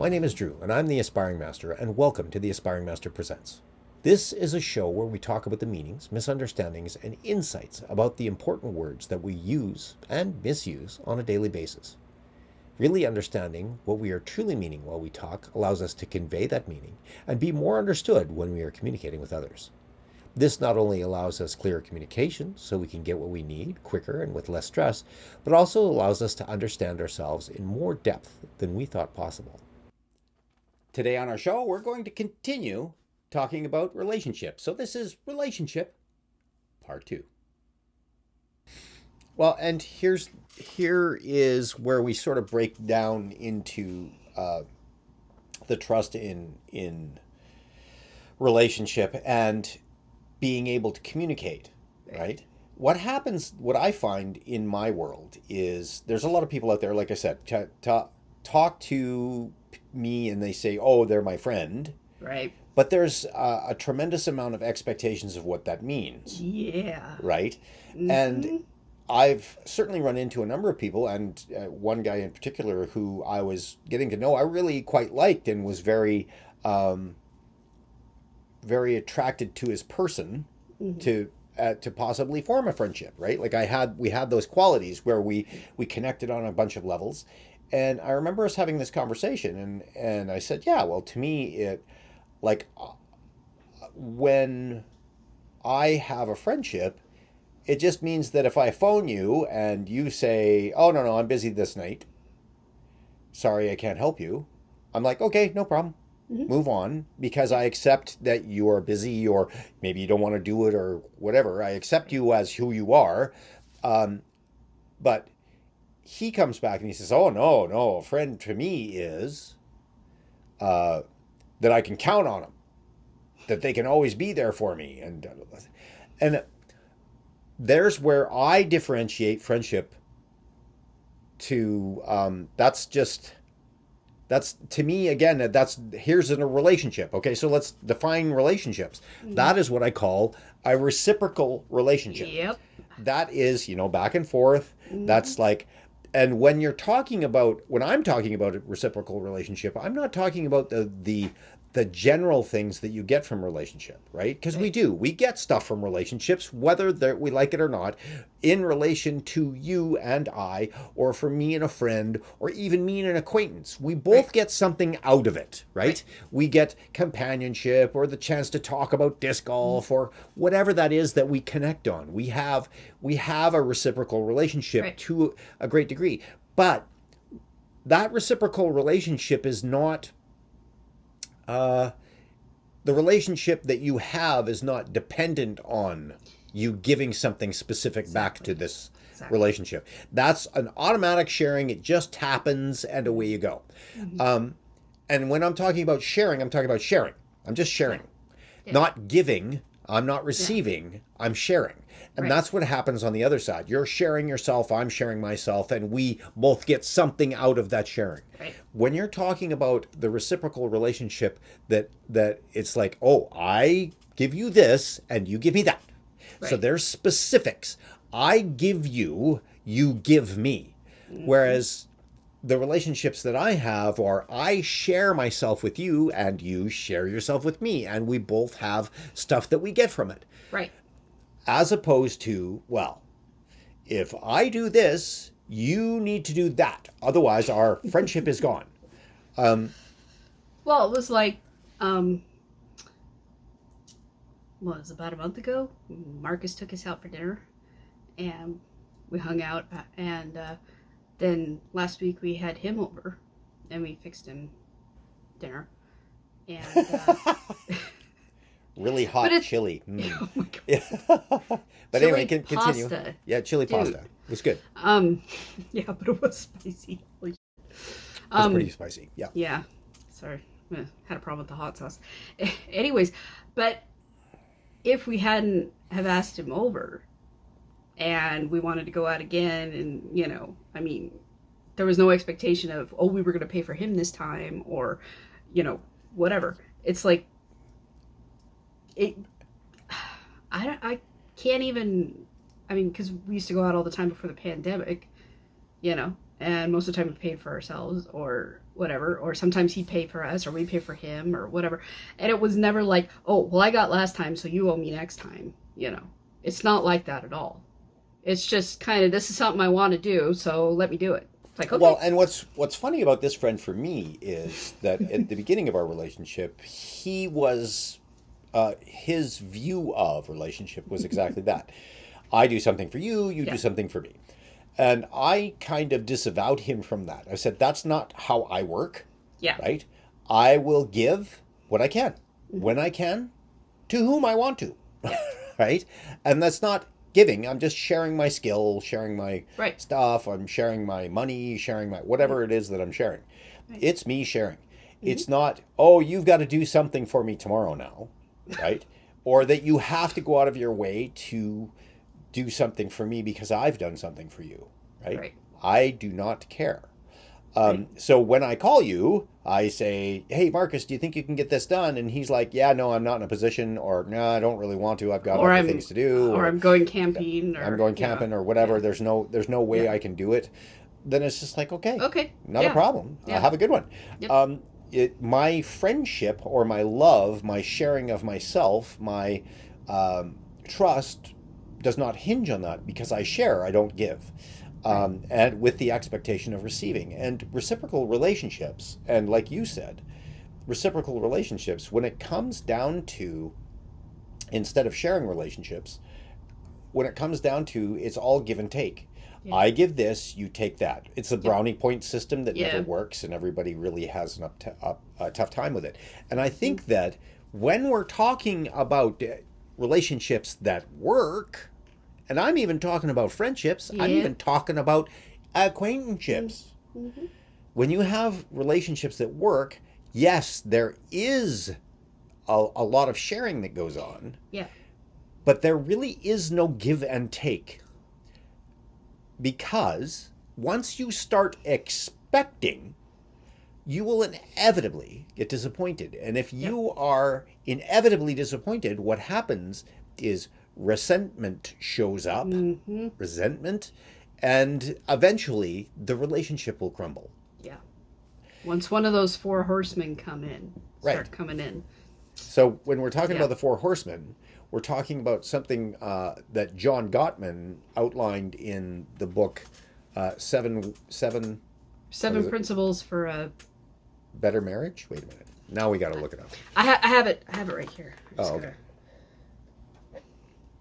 My name is Drew, and I'm the Aspiring Master, and welcome to the Aspiring Master Presents. This is a show where we talk about the meanings, misunderstandings, and insights about the important words that we use and misuse on a daily basis. Really understanding what we are truly meaning while we talk allows us to convey that meaning and be more understood when we are communicating with others. This not only allows us clearer communication so we can get what we need quicker and with less stress, but also allows us to understand ourselves in more depth than we thought possible. Today on our show, we're going to continue talking about relationships. So this is relationship part 2. Well, and here is where we sort of break down into the trust in relationship and being able to communicate, right? What I find in my world is there's a lot of people out there, like I said, talk to me and they say, oh, they're my friend. Right. But there's a tremendous amount of expectations of what that means. Yeah. Right? Mm-hmm. And I've certainly run into a number of people, and one guy in particular who I was getting to know, I really quite liked and was very attracted to his person, to possibly form a friendship, right? Like we had those qualities where we connected on a bunch of levels. And I remember us having this conversation, and I said, yeah, well, to me, when I have a friendship, it just means that if I phone you and you say, oh, no, I'm busy this night, sorry, I can't help you, I'm like, okay, no problem. Move on, because I accept that you are busy, or maybe you don't want to do it, or whatever. I accept you as who you are. But he comes back and he says, oh, no, a friend to me is that I can count on them, that they can always be there for me. And there's where I differentiate friendship to, that's to me, again, here's in a relationship. Okay, so let's define relationships. That is what I call a reciprocal relationship. Yep. That is, back and forth. That's like, and when I'm talking about a reciprocal relationship, I'm not talking about the general things that you get from relationship, right? Because we get stuff from relationships, whether we like it or not, in relation to you and I, or for me and a friend, or even me and an acquaintance. We both get something out of it, right? We get companionship, or the chance to talk about disc golf, or whatever that is that we connect on. We have a reciprocal relationship to a great degree. But that reciprocal relationship is not... the relationship that you have is not dependent on you giving something specific back to this relationship. That's an automatic sharing. It just happens, and away you go. And when I'm talking about sharing, I'm talking about sharing. I'm just sharing. Not giving. I'm not receiving. I'm sharing. And that's what happens on the other side. You're sharing yourself, I'm sharing myself, and we both get something out of that sharing. Right. When you're talking about the reciprocal relationship, that it's like, oh, I give you this and you give me that. So there's specifics. I give you, you give me. Whereas the relationships that I have are I share myself with you and you share yourself with me, and we both have stuff that we get from it. Right. As opposed to, well, if I do this, you need to do that. Otherwise, our friendship is gone. Well, it was like, it was about a month ago. Marcus took us out for dinner, and we hung out. And then last week we had him over, and we fixed him dinner. And really hot chili. Oh my God. But Chili anyway, continue. pasta. Yeah, chili pasta. It was good. Yeah, but it was spicy. It was pretty spicy. Yeah. Yeah. Sorry. Had a problem with the hot sauce. Anyways, but if we hadn't have asked him over and we wanted to go out again, and, there was no expectation of, oh, we were going to pay for him this time, or, whatever. It's like, I can't even, because we used to go out all the time before the pandemic, and most of the time we paid for ourselves or whatever, or sometimes he'd pay for us or we pay for him or whatever. And it was never like, oh, well, I got last time, so you owe me next time. It's not like that at all. It's just kind of, this is something I want to do, so let me do it. It's like, okay. Well, and what's funny about this friend for me is that at the beginning of our relationship, he was his view of relationship was exactly that. I do something for you, you do something for me. And I kind of disavowed him from that. I said, that's not how I work. Yeah. Right? I will give what I can, when I can, to whom I want to. Right? And that's not giving. I'm just sharing my skill, sharing my stuff. I'm sharing my money, sharing my whatever it is that I'm sharing. Right. It's me sharing. It's not, oh, you've got to do something for me tomorrow now. Right? Or that you have to go out of your way to do something for me because I've done something for you, right? I do not care. So when I call you, I say, hey, Marcus, do you think you can get this done? And he's like, yeah, no, I'm not in a position, or no, I don't really want to. I've got other things to do. Or I'm going camping. I'm going camping or whatever. Yeah. There's no way I can do it. Then it's just like, okay, not a problem. Have a good one. Yep. My friendship or my love, my sharing of myself, my trust does not hinge on that because I share, I don't give. And with the expectation of receiving. And reciprocal relationships, and like you said, reciprocal relationships, when it comes down to, instead of sharing relationships, when it comes down to, it's all give and take. Yeah. I give this, you take that. It's a brownie point system that never works, and everybody really has a tough time with it. And I think that when we're talking about relationships that work, and I'm even talking about friendships. I'm even talking about acquaintanceships. Mm-hmm. When you have relationships that work, yes, there is a lot of sharing that goes on. Yeah. But there really is no give and take. Because once you start expecting, you will inevitably get disappointed. And if you are inevitably disappointed, what happens is resentment shows up, resentment, and eventually the relationship will crumble. Yeah. Once one of those four horsemen start coming in. So when we're talking about the four horsemen, we're talking about something that John Gottman outlined in the book Seven Principles for a Better Marriage. Wait a minute. Now we got to look it up. I have it right here. Okay.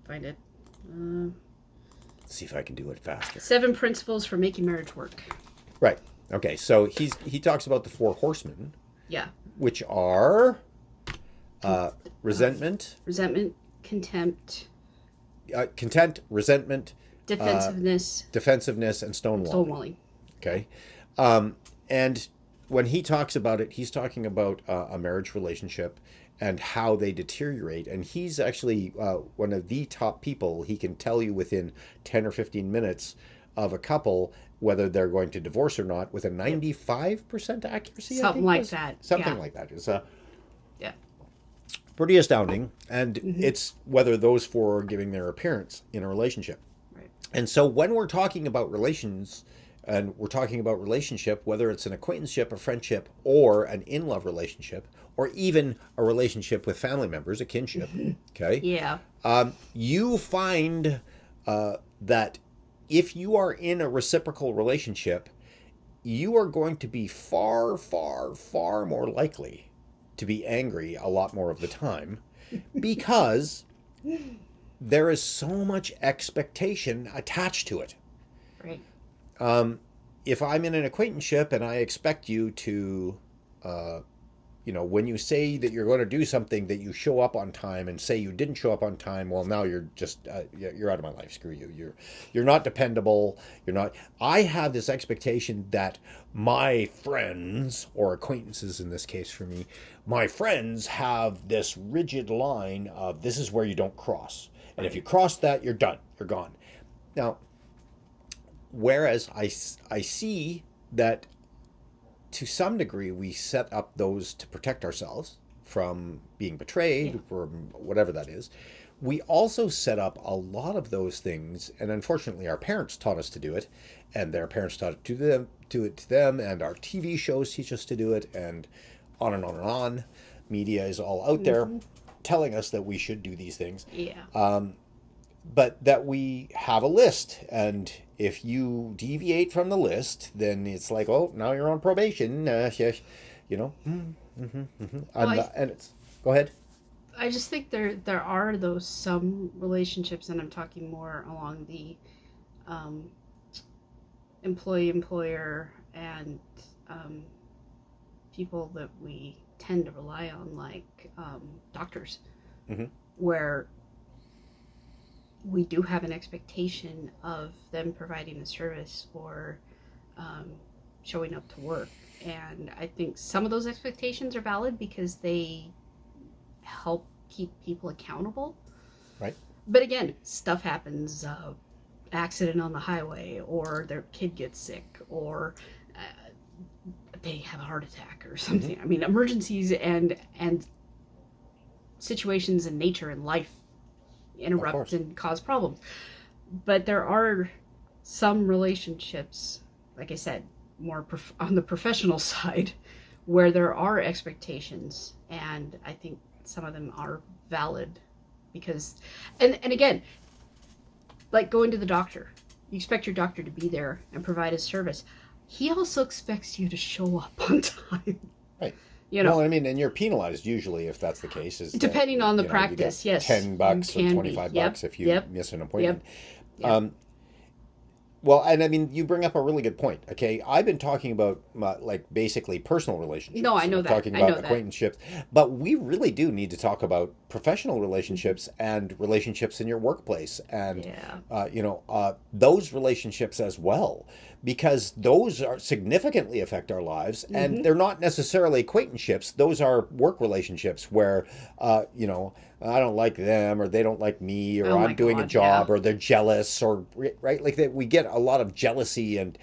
Find it. Let's see if I can do it faster. 7 Principles for Making Marriage Work. Right. Okay. So he talks about the four horsemen. Yeah. Which are resentment, contempt, resentment, defensiveness, and stonewalling. Okay. And when he talks about it, he's talking about a marriage relationship and how they deteriorate. And he's actually one of the top people. He can tell you within 10 or 15 minutes of a couple whether they're going to divorce or not with a 95% accuracy. Something like that. Something like that. It's pretty astounding. And it's whether those four are giving their appearance in a relationship. Right. And so when we're talking about relations, and we're talking about relationship, whether it's an acquaintanceship, a friendship, or an in-love relationship, or even a relationship with family members, a kinship, okay? Yeah. You find that if you are in a reciprocal relationship, you are going to be far, far, far more likely to be angry a lot more of the time because there is so much expectation attached to it. Right. If I'm in an acquaintanceship and I expect you to, when you say that you're going to do something, that you show up on time, and say you didn't show up on time, well, now you're just, you're out of my life. Screw you. You're not dependable. You're not. I have this expectation that my friends, or acquaintances in this case for me, my friends have this rigid line of this is where you don't cross. And if you cross that, you're done. You're gone. Now, whereas I see that to some degree we set up those to protect ourselves from being betrayed, from whatever that is. We also set up a lot of those things, and unfortunately, our parents taught us to do it, and their parents taught it to them, and our TV shows teach us to do it, and on and on and on. Media is all out there telling us that we should do these things. Yeah. But that we have a list, and if you deviate from the list, then it's like, oh, now you're on probation. You know. And it's go ahead. I just think there are those some relationships, and I'm talking more along the employee-employer and people that we tend to rely on, like doctors, where we do have an expectation of them providing a service or showing up to work. And I think some of those expectations are valid because they help keep people accountable. Right. But again, stuff happens, accident on the highway, or their kid gets sick, or they have a heart attack or something. I mean, emergencies and situations in nature and life interrupt and cause problems. But there are some relationships, like I said, more on the professional side, where there are expectations, and I think some of them are valid because, and again, like going to the doctor, you expect your doctor to be there and provide a service. He also expects you to show up on time. Right. You know, well, I mean, and you're penalized usually if that's the case. Is depending that, on the you know, practice, you get yes. $10 or 25 bucks if you miss an appointment. Well, and I mean, you bring up a really good point. Okay, I've been talking about like basically personal relationships. No, I know that. Talking about acquaintanceships, but we really do need to talk about professional relationships and relationships in your workplace, and those relationships as well, because those are significantly affect our lives, and they're not necessarily acquaintanceships. Those are work relationships where, I don't like them, or they don't like me, or I'm doing a job, or they're jealous, or right, like that. We get a lot of jealousy and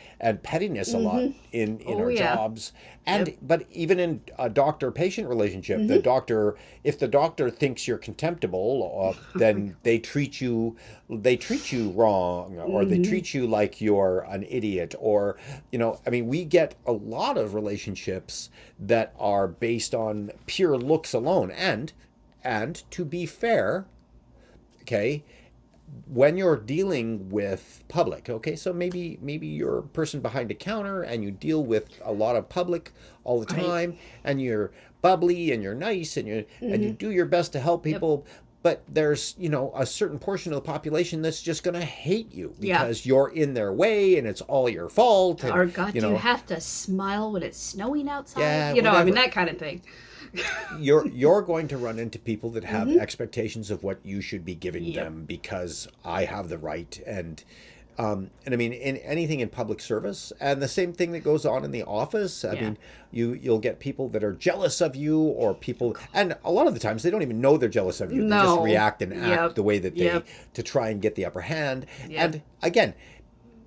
pettiness a lot in our jobs, and but even in a doctor-patient relationship, the doctor, if the doctor thinks you're contemptible, then they treat you wrong, or they treat you like you're an idiot, or I mean, we get a lot of relationships that are based on pure looks alone, and to be fair, okay, when you're dealing with public, okay, so maybe you're a person behind a counter and you deal with a lot of public all the time, and you're bubbly and you're nice and you do your best to help people, but there's a certain portion of the population that's just going to hate you because you're in their way and it's all your fault. And, or God, do you have to smile when it's snowing outside? Yeah, I mean, that kind of thing. You're going to run into people that have expectations of what you should be giving them because I have the right, and I mean, in anything in public service, and the same thing that goes on in the office. I mean, you'll get people that are jealous of you, or people, and a lot of the times they don't even know they're jealous of you. They just react and act the way that they to try and get the upper hand. And again,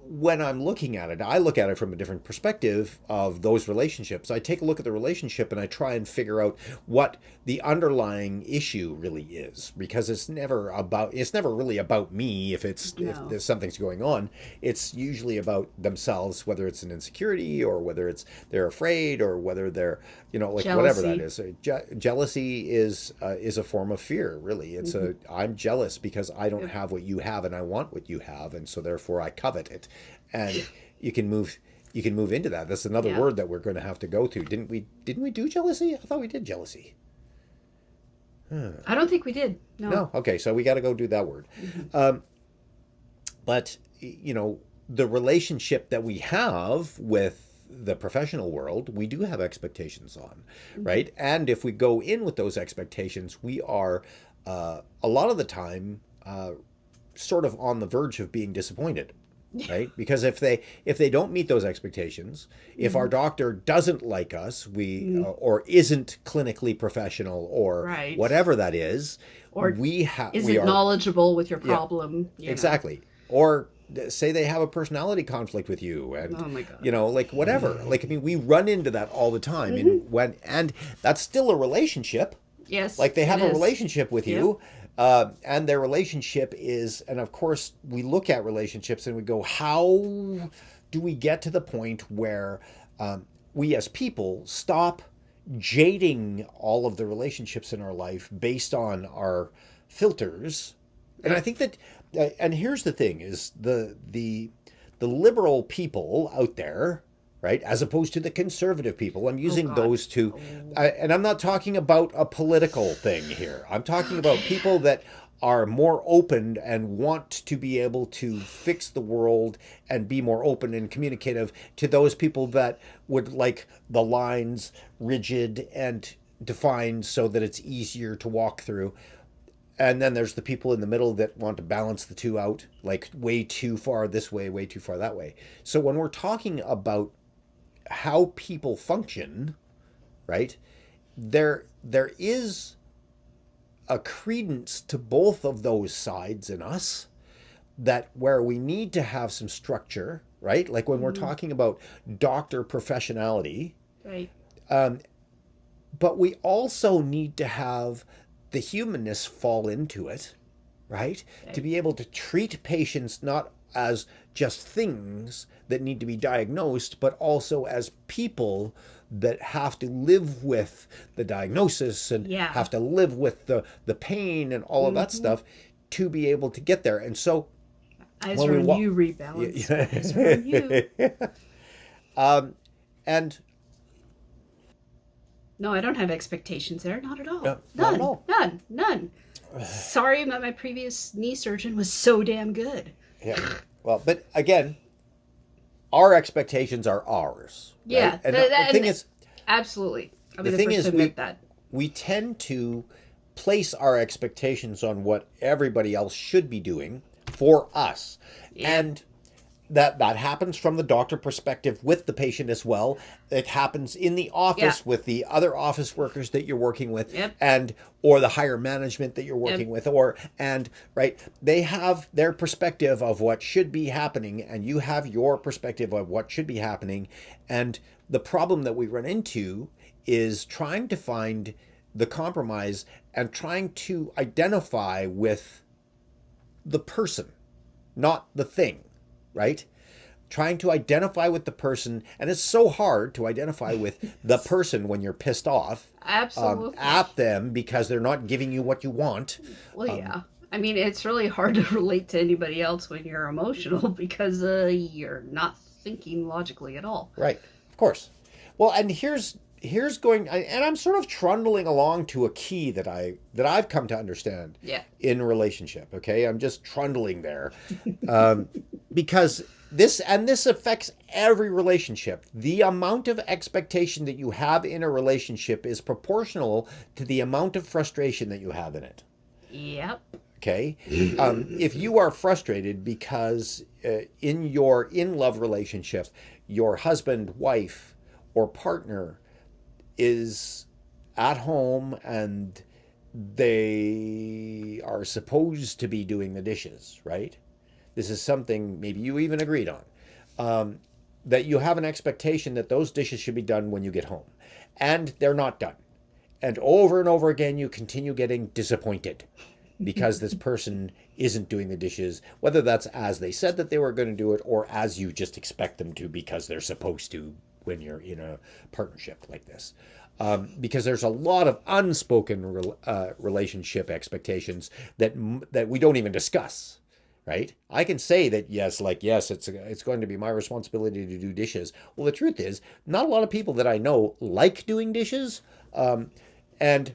when I'm looking at it, I look at it from a different perspective of those relationships. I take a look at the relationship and I try and figure out what the underlying issue really is, because it's never really about me. If there's something's going on, it's usually about themselves, whether it's an insecurity or whether it's they're afraid or whether they're like jealousy. Whatever that is. Jealousy is a form of fear, really. It's I'm jealous because I don't have what you have and I want what you have, and so therefore I covet it. And you can move into that. That's another word that we're going to have to go to. Didn't we do jealousy? I thought we did jealousy. I don't think we did. No. Okay, so we got to go do that word. But the relationship that we have with the professional world, we do have expectations on, right? And if we go in with those expectations, we are a lot of the time sort of on the verge of being disappointed. Right? Because if they don't meet those expectations, if our doctor doesn't like us, or isn't clinically professional, or whatever that is, or we are knowledgeable with your problem. Exactly. Or say they have a personality conflict with you, and oh my God. Like whatever. Like, I mean, we run into that all the time, and that's still a relationship. Yes, Like they it have a is. relationship with Yep. you, and their relationship is, and of course, we look at relationships and we go, how do we get to the point where we as people stop jading all of the relationships in our life based on our filters? And I Right. think that, and here's the thing: is the liberal people out there, right, as opposed to the conservative people. I'm Oh using God. those two, Oh. and I'm not talking about a political thing here. I'm talking about Okay. people that are more open and want to be able to fix the world and be more open and communicative to those people that would like the lines rigid and defined so that it's easier to walk through. And then there's the people in the middle that want to balance the two out, like way too far this way, way too far that way. So when we're talking about how people function, right, there is a credence to both of those sides in us, that where we need to have some structure, right? Like when we're Mhm. talking about doctor professionality, Right. but we also need to have the humanness fall into it, right? To Right. be able to treat patients not as just things that need to be diagnosed, but also as people that have to live with the diagnosis and Yeah. have to live with the pain and all of that Hmm. stuff to be able to get there. And so Eyes when are we on walk, you, rebalanced. Eyes are on you. and No, I don't have expectations there. Not at all. not at None. all. None. None. Sorry that my previous knee surgeon was so damn good. Yeah. Well, but again, our expectations are ours, right? Yeah. And the thing And is, absolutely. I'll be the the thing first to is, admit that. we tend to place our expectations on what everybody else should be doing for us, Yep. and that happens from the doctor perspective with the patient as well. It happens in the Yeah. office with the other office workers that you're working with, Yep. and or the higher management that you're Yep. working with, or and right, they have their perspective of what should be happening, and you have your perspective of what should be happening. And the problem that we run into is trying to find the compromise and trying to identify with the person, not the thing, right? Trying to identify with the person, and it's so hard to identify with the person when you're pissed off Absolutely. at them because they're not giving you what you want. Well, yeah. I mean, it's really hard to relate to anybody else when you're emotional because you're not thinking logically at all. Right, of course. Well, and here's going, and I'm sort of trundling along to a key that I've come to understand Yeah. in a relationship. Okay, I'm just trundling there, because this affects every relationship. The amount of expectation that you have in a relationship is proportional to the amount of frustration that you have in it. Yep. Okay, if you are frustrated because in your in love relationship, your husband, wife, or partner is at home and they are supposed to be doing the dishes, right? This is something maybe you even agreed on. That you have an expectation that those dishes should be done when you get home, and they're not done. And over again, you continue getting disappointed because this person isn't doing the dishes, whether that's as they said that they were going to do it or as you just expect them to because they're supposed to when you're in a partnership like this. Because there's a lot of unspoken relationship expectations that we don't even discuss, right? I can say that yes, like yes, it's going to be my responsibility to do dishes. Well, the truth is, not a lot of people that I know like doing dishes, and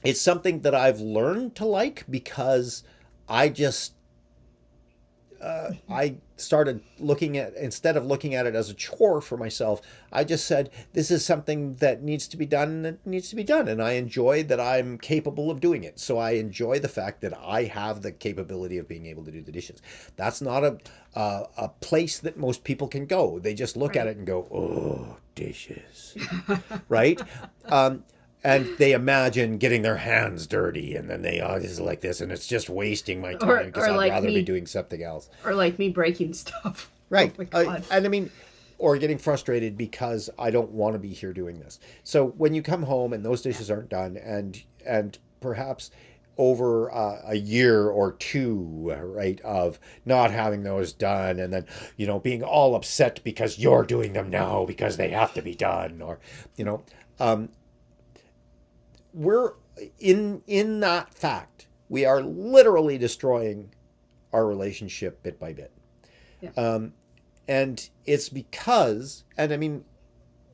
it's something that I've learned to like because I just I started looking at, instead of looking at it as a chore for myself, I just said this is something that needs to be done and it needs to be done, and I enjoy that I'm capable of doing it. So I enjoy the fact that I have the capability of being able to do the dishes. That's not a place that most people can go. They just look at Right. it and go, oh, dishes, right? And they imagine getting their hands dirty, and then they this is like this, and it's just wasting my time because Or I'd like rather be me, doing something else. or like me breaking stuff. Oh Right. my god. And I mean, or getting frustrated because I don't want to be here doing this. So when you come home and those dishes aren't done, and perhaps over a year or two, right, of not having those done, and then being all upset because you're doing them now because they have to be done, or um, we're in that fact, we are literally destroying our relationship bit by bit. Yeah. And it's because, and I mean,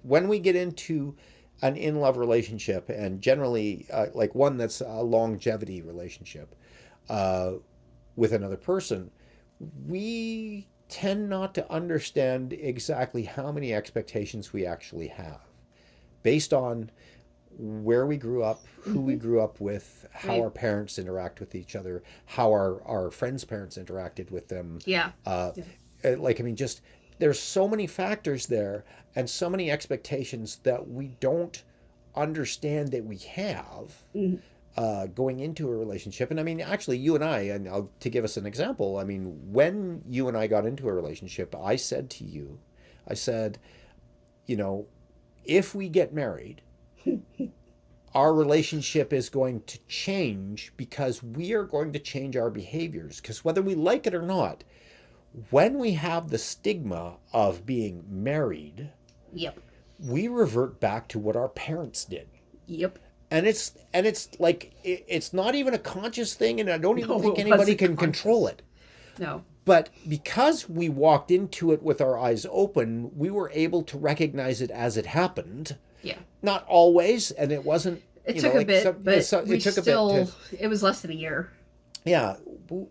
when we get into an in-love relationship, and generally like one that's a longevity relationship with another person, we tend not to understand exactly how many expectations we actually have based on where we grew up, who we grew up with, how Right. our parents interact with each other, how our friends' parents interacted with them. Yeah. Uh, Yeah. like, I mean, just there's so many factors there and so many expectations that we don't understand that we have Mhm. going into a relationship. And I mean, actually, you and I, and to give us an example, I mean, when you and I got into a relationship, I said to you, I said, you know, if we get married, our relationship is going to change because we are going to change our behaviors. Because whether we like it or not, when we have the stigma of being married, Yep. we revert back to what our parents did. Yep. And it's like it's not even a conscious thing, and I don't even No, think it anybody wasn't can control conscious. it. No. But because we walked into it with our eyes open, we were able to recognize it as it happened. Yeah. Not always, and it wasn't. It took a bit, but we it took still. a bit to, It was less than a year. yeah,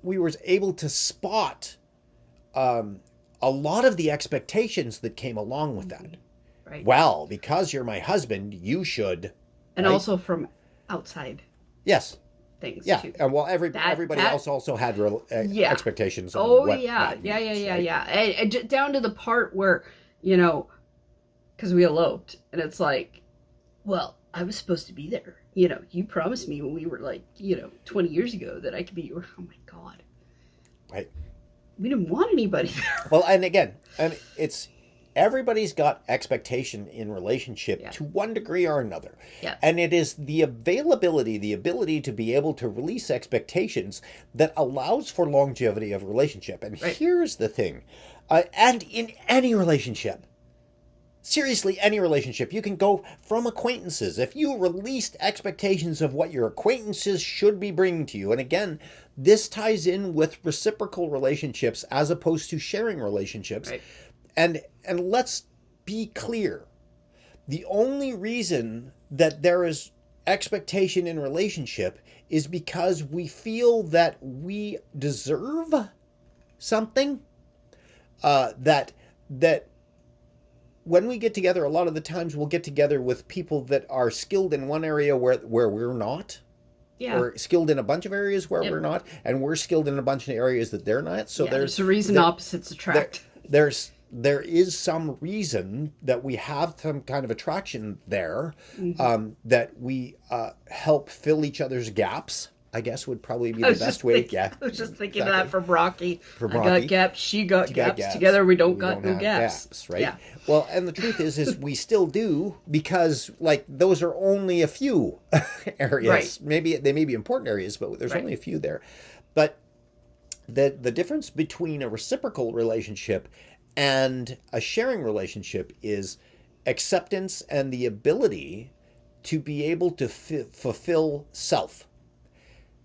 we were able to spot a lot of the expectations that came along with that. Right. Well, because you're my husband, you should. And Right? also from outside Yes. things Yeah. too. And well, That- everybody that- else also had Yeah. expectations. On Oh what yeah, that yeah, yeah, means, yeah, right? yeah. And down to the part where because we eloped, and it's like, well, I was supposed to be there. You promised me when we were like, 20 years ago that I could be your. Oh my God, Right. we didn't want anybody there. Well, and again, and it's everybody's got expectation in relationship Yeah. to one degree or another. Yeah. And it is the availability, the ability to be able to release expectations that allows for longevity of relationship. And Right. here's the thing, and in any relationship, seriously, any relationship, you can go from acquaintances. If you released expectations of what your acquaintances should be bringing to you, and again, this ties in with reciprocal relationships as opposed to sharing relationships. Right. And let's be clear. The only reason that there is expectation in relationship is because we feel that we deserve something. That when we get together, a lot of the times we'll get together with people that are skilled in one area where we're not. Yeah. Or skilled in a bunch of areas where Yep. we're not, and we're skilled in a bunch of areas that they're not. So Yeah, there's a reason there- opposites attract. there is some reason that we have some kind of attraction there, that we help fill each other's gaps, I guess would probably be the best way. I was just thinking of exactly. that for Brocky. For I Brocky. got gaps, she got You got gaps. Together we don't got no have gaps. right? Yeah. Well, and the truth is we still do, because like those are only a few areas. Right. Maybe they may be important areas, but there's Right. only a few there. But the difference between a reciprocal relationship and a sharing relationship is acceptance and the ability to be able to fulfill self,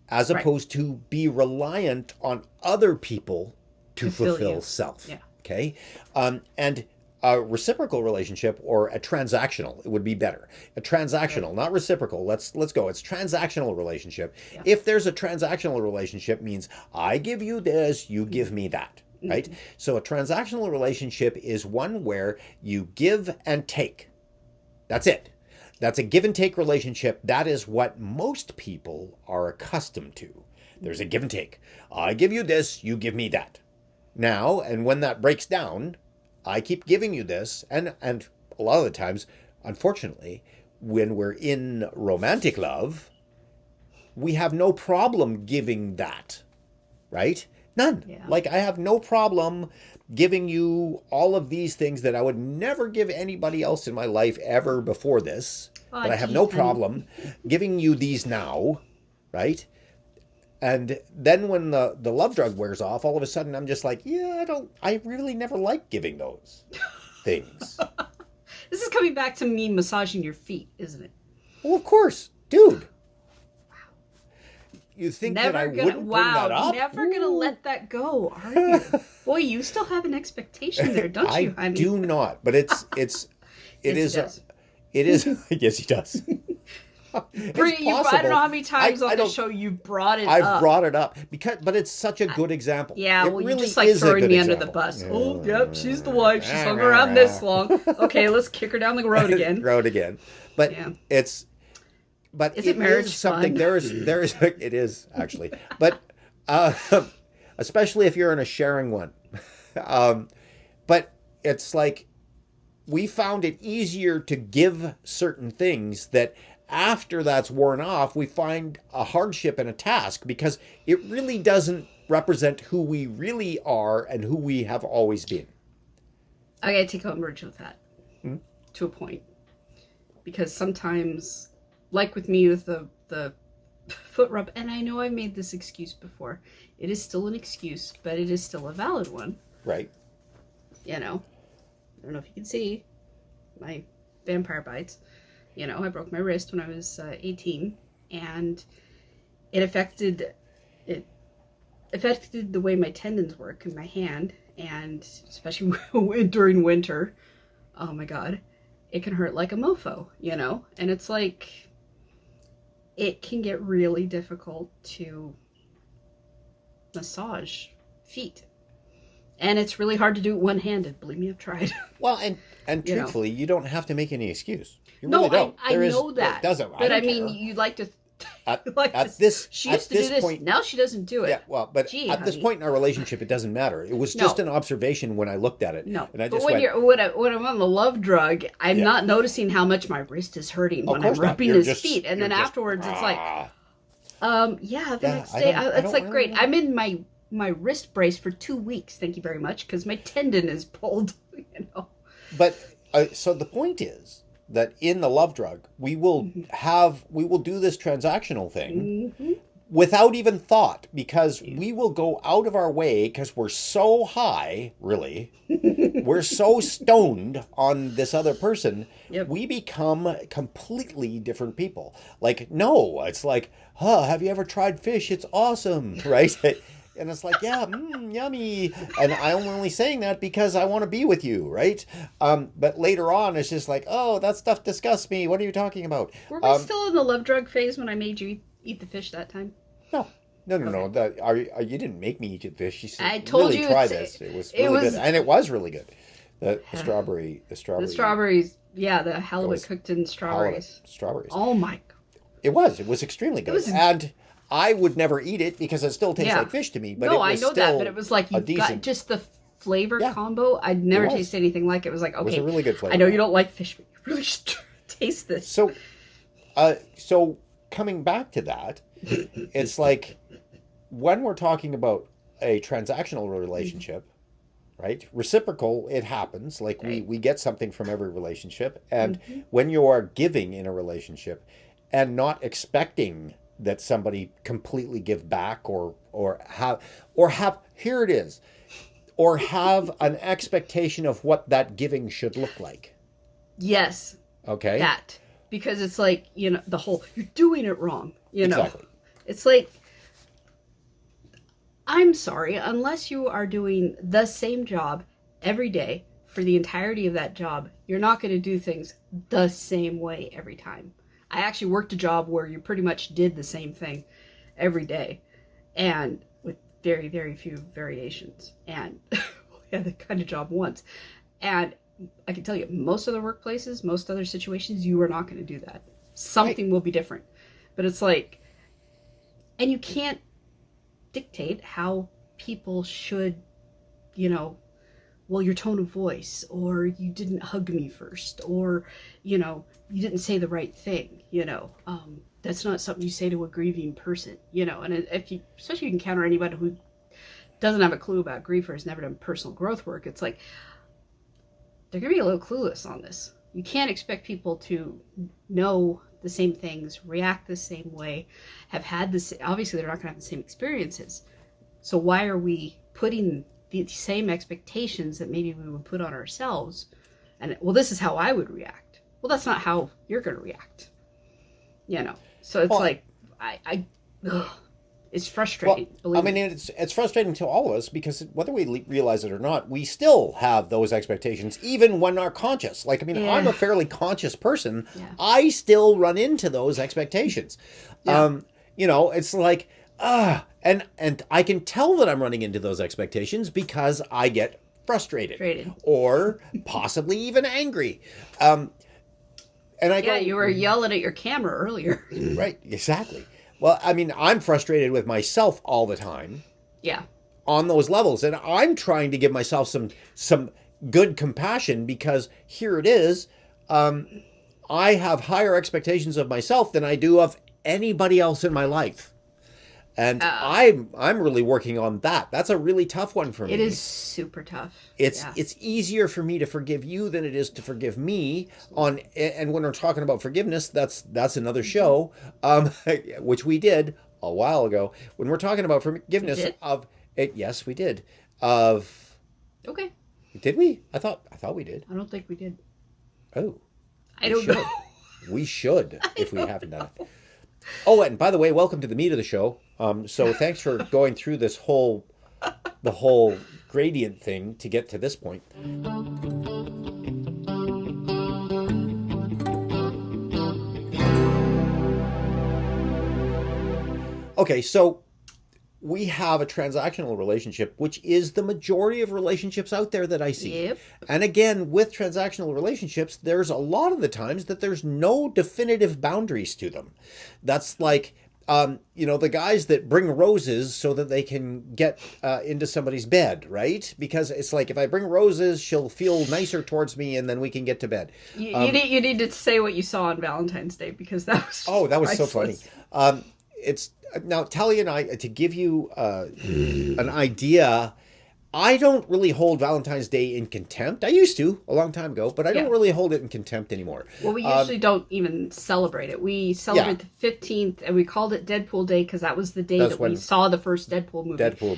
as Right. opposed to be reliant on other people to Fulfill fulfill you. self. Yeah. Okay. And a reciprocal relationship, or a transactional, it would be better. A transactional, not reciprocal. Let's go. It's transactional relationship. Yeah. If there's a transactional relationship, means I give you this, you give me that. Right? So a transactional relationship is one where you give and take. That's it. That's a give and take relationship. That is what most people are accustomed to. There's a give and take. I give you this, you give me that. Now, and when that breaks down, I keep giving you this, and a lot of the times, unfortunately, when we're in romantic love, we have no problem giving that, right? None. Yeah. Like, I have no problem giving you all of these things that I would never give anybody else in my life ever before this. Oh, But I have geez, no honey. problem giving you these now, right? And then when the love drug wears off, all of a sudden I'm just like, yeah, I really never like giving those things. This is coming back to me massaging your feet, isn't it? Well, of course, dude. You think Never that I gonna, wouldn't bring that up? never gonna let that go, are you? Boy, you still have an expectation there, don't you, I honey? do not, but it Yes, is he does. it is yes he does. Brie, I don't know how many times I on the don't- show you brought it I've up. brought it up but it's such a good example. Yeah, It well, really you just like is a throwing good me under the example. bus. Oh, yep, she's the wife. She's hung around this long. Okay, let's kick her down the road again. Road again. But Yeah. but Isn't marriage something fun? there is it is actually. But especially if you're in a sharing one. But it's like we found it easier to give certain things that after that's worn off, we find a hardship and a task because it really doesn't represent who we really are and who we have always been. I gotta take umbrage with that Hmm? to a point. Because sometimes, like with me with the foot rub, and I know I've made this excuse before, it is still an excuse, but it is still a valid one. Right? You know, I don't know if you can see my vampire bites. You know, I broke my wrist when I was 18, and it affected the way my tendons work in my hand, and especially during winter. Oh my god, it can hurt like a mofo, you know? And it's like, it can get really difficult to massage feet. And it's really hard to do it one-handed. Believe me, I've tried. Well, and You know. truthfully, you don't have to make any excuse. You No, really don't. I There is- know that. It doesn't. But I don't mean, care. you like to. At this She used at to do this this. point, Now she doesn't do it. yeah. Well, but Gee, at this honey. point in our relationship, it doesn't matter. It was just an observation when I looked at it. No, and I but just when went, when I'm on the love drug, I'm Yeah. not noticing how much my wrist is hurting when I'm course not. rubbing You're his just- feet, and you're then just, afterwards it's like, "Ah." the Yeah, next I day, don't- I it's don't like really great. know. I'm in my wrist brace for 2 weeks. Thank you very much, because my tendon is pulled. You know. But so the point is that in the love drug, we will do this transactional thing Mm-hmm. without even thought, because we will go out of our way because we're so high, really. We're so stoned on this other person. Yep. We become completely different people. Like, no, it's like, have you ever tried fish? It's awesome, right? And it's like, yeah, yummy. And I'm only saying that because I want to be with you, right? But later on, it's just like, oh, that stuff disgusts me. What are you talking about? Were we still in the love drug phase when I made you eat the fish that time? No. You didn't make me eat the fish. You said, I told really you try it's- this. It was it really was- good, and it was really good. The strawberry. The strawberries, yeah, the halibut was cooked in strawberries. Strawberries. Oh my god. It was extremely good, was- and I would never eat it because it still tastes Yeah. like fish to me. But No, it I was know that, still but it was like a you got decent- just the flavor Yeah. combo. I'd never was. tasted anything like it. It was like, okay, was a really good flavor. I know you don't like fish, but you really should taste this. So, so coming back to that, it's like when we're talking about a transactional relationship, right? Reciprocal, it happens. Like we get something from every relationship, and when you are giving in a relationship, and not expecting that somebody completely give back or have here it is, or have an expectation of what that giving should look like. Yes, Okay. that. Because it's like, you know, the whole, you're doing it wrong, you know. Exactly. It's like, I'm sorry, unless you are doing the same job every day for the entirety of that job, you're not going to do things the same way every time. I actually worked a job where you pretty much did the same thing every day, and with very, very few variations. And we had that kind of job once. And I can tell you, most other workplaces, most other situations, you are not going to do that. Something will be different. But it's like, and you can't dictate how people should, you know, well, your tone of voice, or you didn't hug me first, or, you know, you didn't say the right thing, you know. That's not something you say to a grieving person, you know. And if you, especially if you encounter anybody who doesn't have a clue about grief or has never done personal growth work, it's like they're going to be a little clueless on this. You can't expect people to know the same things, react the same way, have had this. Obviously, they're not going to have the same experiences. So why are we putting the same expectations that maybe we would put on ourselves? And, well, this is how I would react. Well, that's not how you're going to react. You know? So it's like, it's frustrating. Well, I mean, it's frustrating to all of us because whether we realize it or not, we still have those expectations, even when we're conscious. Like, I mean, I'm a fairly conscious person. Yeah. I still run into those expectations. Yeah. You know, it's like, and I can tell that I'm running into those expectations because I get frustrated. Or possibly even angry. And I go, you were yelling at your camera earlier. Right, exactly. Well, I mean, I'm frustrated with myself all the time. Yeah. On those levels. And I'm trying to give myself some good compassion because here it is. I have higher expectations of myself than I do of anybody else in my life. And I'm really working on that. That's a really tough one for me. It is super tough. It's easier for me to forgive you than it is to forgive me. And when we're talking about forgiveness, that's another show, which we did a while ago. When we're talking about forgiveness of it, yes, we did. Okay. Did we? I thought we did. I don't think we did. Oh. I don't know. We should if we haven't done it. Oh, and by the way, welcome to the meat of the show. So thanks for going through the whole gradient thing to get to this point. Okay, so we have a transactional relationship, which is the majority of relationships out there that I see. Yep. And again, with transactional relationships, there's a lot of the times that there's no definitive boundaries to them. That's like, the guys that bring roses so that they can get into somebody's bed, right? Because it's like, if I bring roses, she'll feel nicer towards me and then we can get to bed. You need to say what you saw on Valentine's Day because that was that was priceless. So funny. Now, Tally and I, to give you an idea, I don't really hold Valentine's Day in contempt. I used to a long time ago, but I don't really hold it in contempt anymore. Well, we usually don't even celebrate it. We celebrate the 15th, and we called it Deadpool Day because that was the day that we saw the first Deadpool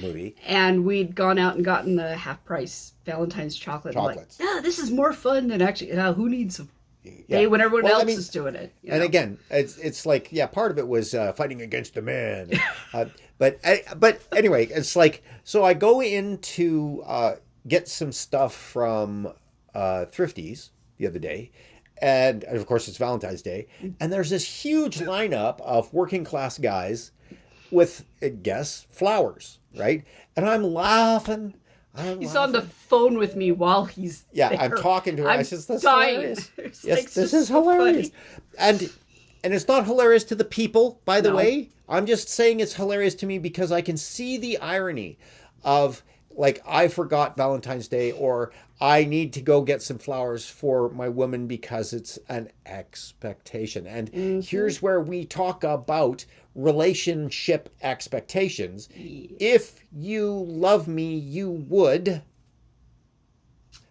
movie. And we'd gone out and gotten the half-price Valentine's chocolates. Like, this is more fun than actually, who needs them? When everyone else is doing it. And again, it's like, part of it was fighting against the man. But anyway, it's like, so I go in to get some stuff from Thrifties the other day. And of course, it's Valentine's Day. And there's this huge lineup of working class guys with, flowers, right? And I'm laughing. He's on the phone with me while he's there. I'm talking to him. I says, "This is hilarious." Yes, this is hilarious. And it's not hilarious to the people, by the way. I'm just saying it's hilarious to me because I can see the irony of, like, I forgot Valentine's Day, or I need to go get some flowers for my woman because it's an expectation. And here's where we talk about relationship expectations. Yeah. If you love me, you would.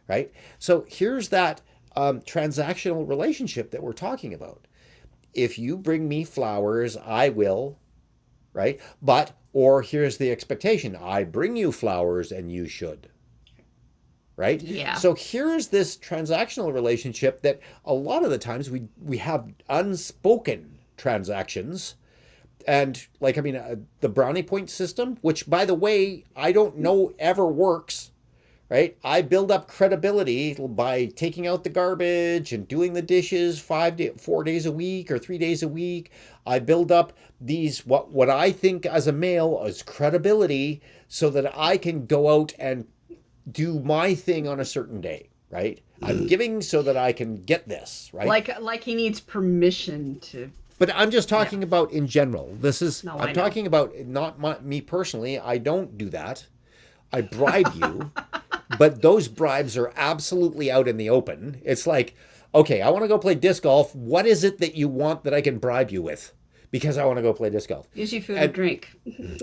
Right? So here's that transactional relationship that we're talking about. If you bring me flowers, I will. Right? Or here's the expectation. I bring you flowers and you should. Right? Yeah. So here's this transactional relationship that a lot of the times we have unspoken transactions. And the brownie point system, which, by the way, I don't know ever works, right? I build up credibility by taking out the garbage and doing the dishes 4 days a week or 3 days a week. I build up these, what I think as a male is credibility so that I can go out and do my thing on a certain day, right? I'm giving so that I can get this, right? Like he needs permission to... But I'm just talking about in general. I'm talking about not me personally. I don't do that. I bribe you. But those bribes are absolutely out in the open. It's like, okay, I want to go play disc golf. What is it that you want that I can bribe you with? because I want to go play disc golf. Gives you food and drink.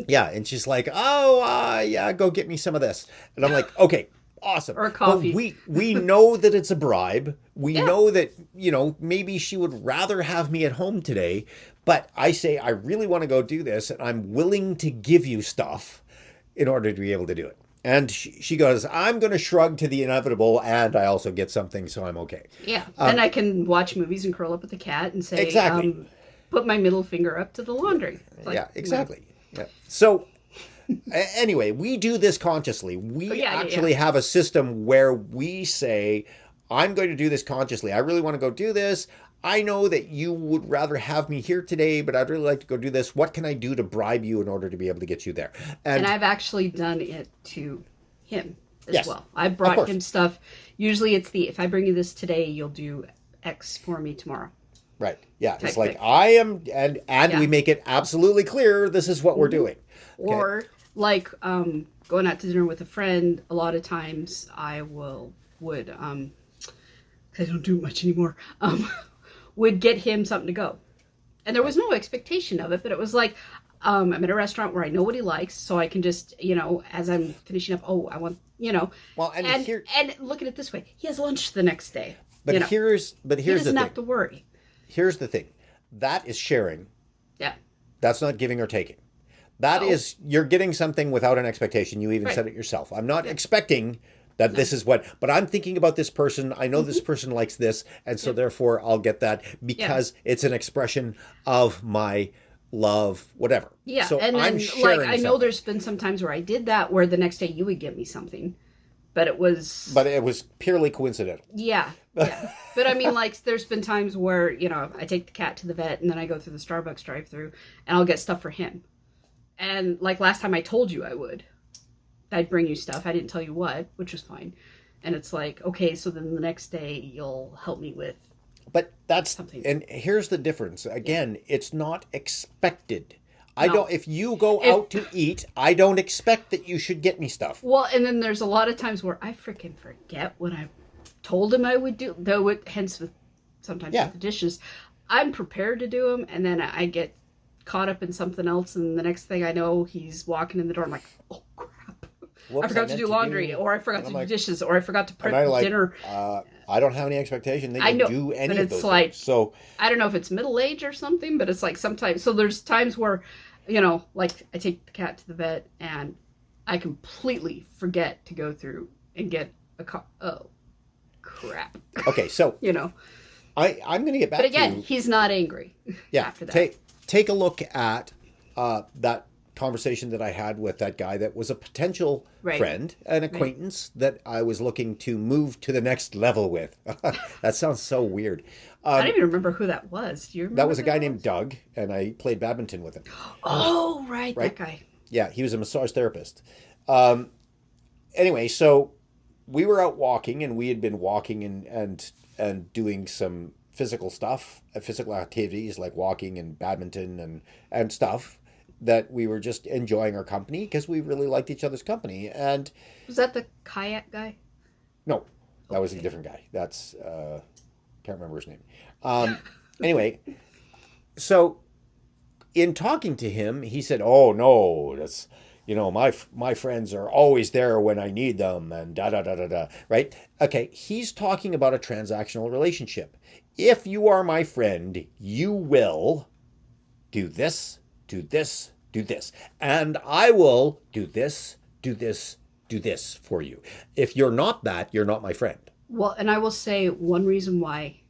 Yeah, and she's like, "Oh, yeah, go get me some of this." And I'm like, "Okay, awesome." Or coffee. But we know that it's a bribe. We know that, maybe she would rather have me at home today, but I say I really want to go do this, and I'm willing to give you stuff in order to be able to do it. And she goes, "I'm going to shrug to the inevitable, and I also get something, so I'm okay." Yeah, and I can watch movies and curl up with the cat and say, Exactly. Put my middle finger up to the laundry. Like, Yeah, exactly. Yeah. So anyway, we do this consciously. We actually have a system where we say, "I'm going to do this consciously. I really want to go do this. I know that you would rather have me here today, but I'd really like to go do this. What can I do to bribe you in order to be able to get you there?" And I've actually done it to him as Yes, well. I brought him stuff. Usually it's if I bring you this today, you'll do X for me tomorrow. Right. Yeah. It's Type like thing. I am, and we make it absolutely clear this is what we're doing. Okay. Or like going out to dinner with a friend. A lot of times I would 'cause I don't do much anymore. Would get him something to go, and there was no expectation of it, but it was like I'm at a restaurant where I know what he likes, so I can just as I'm finishing up, I want Well, and look at it this way, he has lunch the next day. But here's he the doesn't thing. have to worry. Here's the thing. That is sharing. Yeah. That's not giving or taking. That is, you're getting something without an expectation. You even Right. said it yourself. I'm not expecting that this is what, but I'm thinking about this person. I know this person likes this, and so therefore I'll get that because it's an expression of my love, whatever. Yeah, So and then I'm sharing I know something. there's been some times where I did that where the next day you would get me something, but it was But it was purely coincidental. yeah. But I mean, like, there's been times where I take the cat to the vet and then I go through the Starbucks drive-through and I'll get stuff for him. And like last time I told you I'd bring you stuff. I didn't tell you what, which was fine. And it's like, okay, so then the next day you'll help me with But that's something. And here's the difference. Again, it's not expected. No. If you go out to eat, I don't expect that you should get me stuff. Well, and then there's a lot of times where I freaking forget what I told him I would do, though hence with sometimes with the dishes. I'm prepared to do them, and then I get caught up in something else, and the next thing I know, he's walking in the door. I'm like, oh, crap. Whoops, I forgot to do laundry, or I forgot to do dishes, or I forgot to prep dinner. I don't have any expectation that I you know, do any but of it's those like, things. So I don't know if it's middle age or something, but it's like sometimes, so there's times where, like I take the cat to the vet and I completely forget to go through and get oh, crap. okay, so I'm going to get back But again, to he's not angry after that. Take a look at that conversation that I had with that guy that was a potential friend, an acquaintance that I was looking to move to the next level with. That sounds so weird. I don't even remember who that was. Do you remember? That was a guy named Doug, and I played badminton with him. Oh, right, that guy. Yeah, he was a massage therapist. Anyway, so we were out walking, and we had been walking and doing some physical stuff, physical activities like walking and badminton and stuff that we were just enjoying our company because we really liked each other's company. And was that the kayak guy? no, that was a different guy. That's can't remember his name. Anyway, so in talking to him, he said, "Oh no, that's my friends are always there when I need them," and da da da da da. Right? Okay, he's talking about a transactional relationship. If you are my friend, you will do this, do this, do this, and I will do this, do this, do this for you. If you're not that, you're not my friend. Well, and I will say one reason why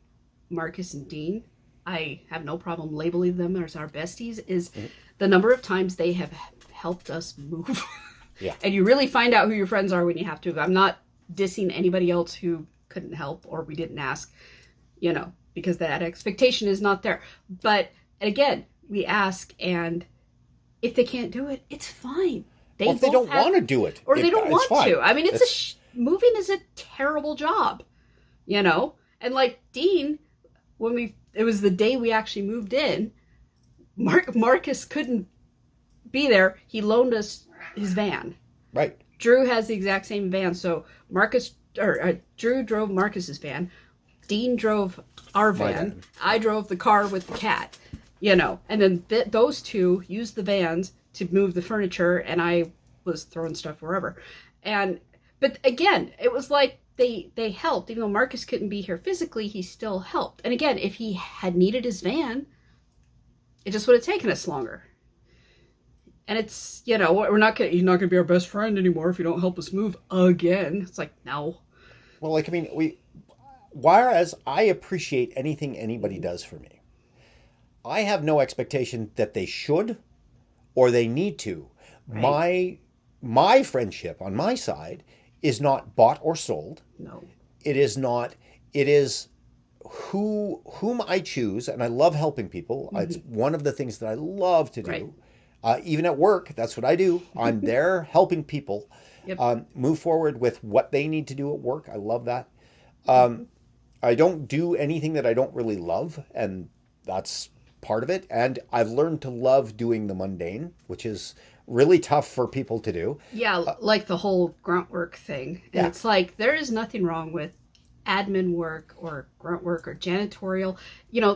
Marcus and Dean, I have no problem labeling them as our besties, is the number of times they have helped us move. Yeah. And you really find out who your friends are when you have to. I'm not dissing anybody else who couldn't help or we didn't ask, because that expectation is not there. But again, we ask, and if they can't do it, it's fine. If they don't want to do it, or they don't want fine. to. I mean, moving is a terrible job, And like Dean, it was the day we actually moved in, Marcus couldn't be there. He loaned us his van. Right. Drew has the exact same van, so Drew drove Marcus's van. Dean drove our van. I drove the car with the cat. And then those two used the vans to move the furniture, and I was throwing stuff wherever. And but again, it was like they helped. Even though Marcus couldn't be here physically, he still helped. And again, if he had needed his van, it just would have taken us longer. And it's, we're not gonna, you're not gonna be our best friend anymore if you don't help us move again. It's like, no. Well, like, I mean, whereas I appreciate anything anybody does for me, I have no expectation that they should or they need to. Right. My friendship on my side is not bought or sold. No. It is not. It is whom I choose, and I love helping people. It's one of the things that I love to do. Right. Even at work, that's what I do. I'm there helping people Yep. move forward with what they need to do at work. I love that. I don't do anything that I don't really love, and that's part of it. And I've learned to love doing the mundane, which is really tough for people to do. Yeah, like the whole grunt work thing. And Yeah. it's like, there is nothing wrong with admin work or grunt work or janitorial.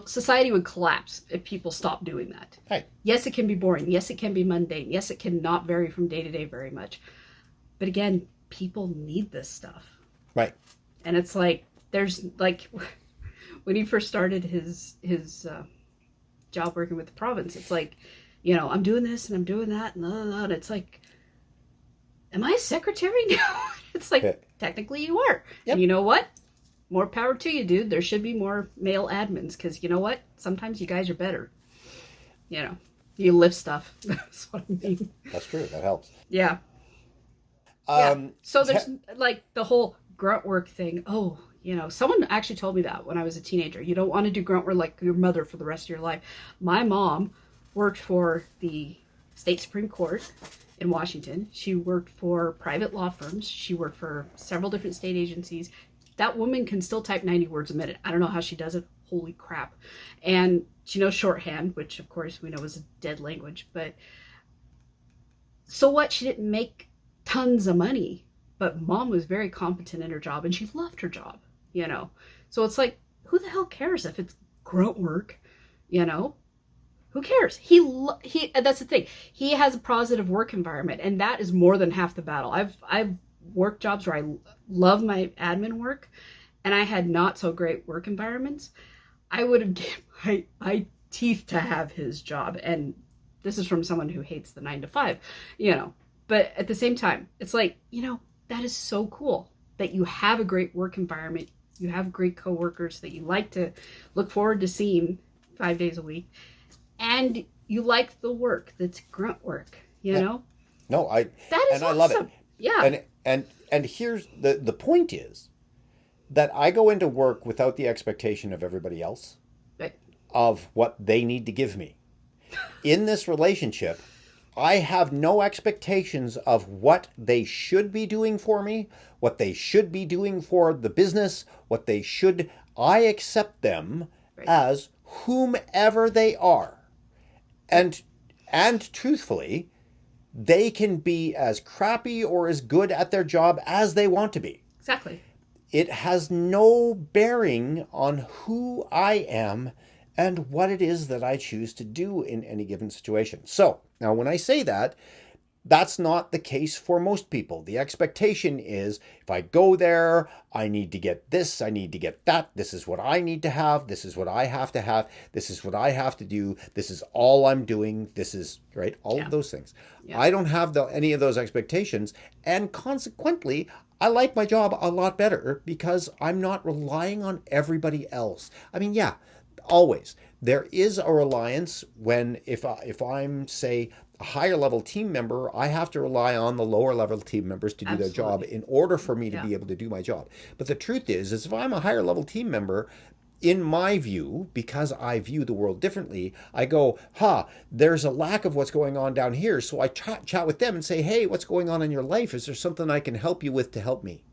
Society would collapse if people stopped doing that. Hey, Yes, it can be boring. Yes, it can be mundane. Yes, it can not vary from day to day very much. But again, people need this stuff. right. And it's like, there's like, when he first started his job working with the province, it's like, I'm doing this and I'm doing that and blah, blah, blah. And it's like, am I a secretary now? It's like, Yeah. technically you are. Yep. And you know what? More power to you, dude. There should be more male admins, because you know what? Sometimes you guys are better. You lift stuff. That's what I mean. That's true. That helps. Yeah. So there's like the whole grunt work thing. Oh, someone actually told me that when I was a teenager. You don't want to do grunt work like your mother for the rest of your life. My mom worked for the state Supreme Court in Washington. She worked for private law firms. She worked for several different state agencies. That woman can still type 90 words a minute. I don't know how she does it. Holy crap. And she knows shorthand, which of course we know is a dead language. But so what? She didn't make tons of money, but mom was very competent in her job and she loved her job, So it's like, who the hell cares if it's grunt work, Who cares? He that's the thing. He has a positive work environment, and that is more than half the battle. I've worked jobs where I love my admin work, and I had not so great work environments. I would have given my teeth to have his job, and this is from someone who hates the 9 to 5, But at the same time, it's like, that is so cool that you have a great work environment, you have great coworkers that you like to look forward to seeing 5 days a week. And you like the work that's grunt work, No, that is I love awesome. it. Yeah. And here's the point is that I go into work without the expectation of everybody else Right. of what they need to give me. In this relationship, I have no expectations of what they should be doing for me, what they should be doing for the business, I accept them Right. as whomever they are. And truthfully, they can be as crappy or as good at their job as they want to be. Exactly. It has no bearing on who I am and what it is that I choose to do in any given situation. So, now when I say that, that's not the case for most people. The expectation is, if I go there, I need to get this, I need to get that, this is what I need to have, this is what I have to have, this is what I have to do, this is all I'm doing, this is, right, all of those things. Yeah. I don't have any of those expectations, and consequently, I like my job a lot better because I'm not relying on everybody else. I mean, yeah, always. There is a reliance when, if I'm, say, a higher level team member, I have to rely on the lower level team members to do their job in order for me to be able to do my job. But the truth is if I'm a higher level team member, in my view, because I view the world differently, I go, there's a lack of what's going on down here. So I chat with them and say, hey, what's going on in your life? Is there something I can help you with to help me?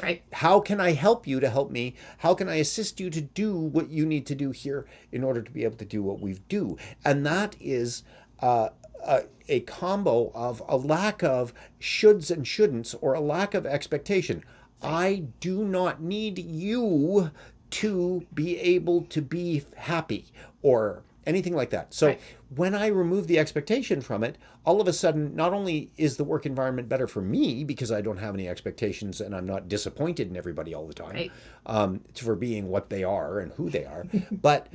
Right. How can I help you to help me? How can I assist you to do what you need to do here in order to be able to do what we do? And that is a combo of a lack of shoulds and shouldn'ts, or a lack of expectation. I do not need you to be able to be happy or anything like that. So Right. when I remove the expectation from it, all of a sudden, not only is the work environment better for me because I don't have any expectations and I'm not disappointed in everybody all the time Right. for being what they are and who they are, but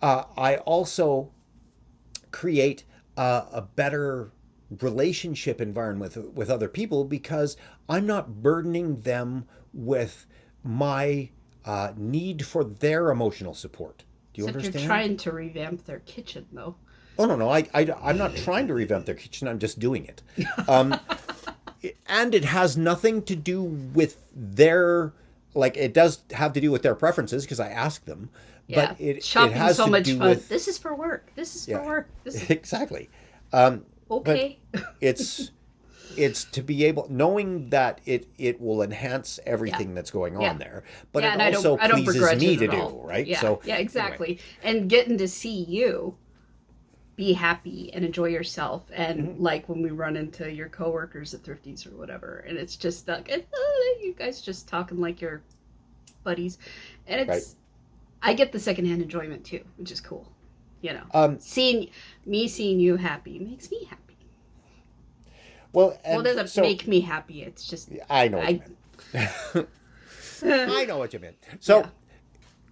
I also create a better relationship environment with other people because I'm not burdening them with my need for their emotional support. Do you Except understand? you're trying to revamp their kitchen, though. Oh, no, no. I'm not trying to revamp their kitchen. I'm just doing it. Um, and it has nothing to do with their, like, it does have to do with their preferences because I ask them. Yeah, But it shopping's has so to much do fun. with, This is for work. This is for work. This is exactly. okay. But it's to be able, knowing that it will enhance everything that's going on Yeah. there, but Yeah, it and also I don't pleases begrudge me it to at do, all. right? Yeah, So yeah, anyway. exactly. And getting to see you be happy and enjoy yourself, and like when we run into your coworkers at Thrifties or whatever, and it's just like you guys just talking like you're buddies, and it's Right. I get the secondhand enjoyment too, which is cool. You know, seeing you happy makes me happy. Well, Well, it doesn't make me happy. It's just I know what you meant. I know what you meant. So, Yeah.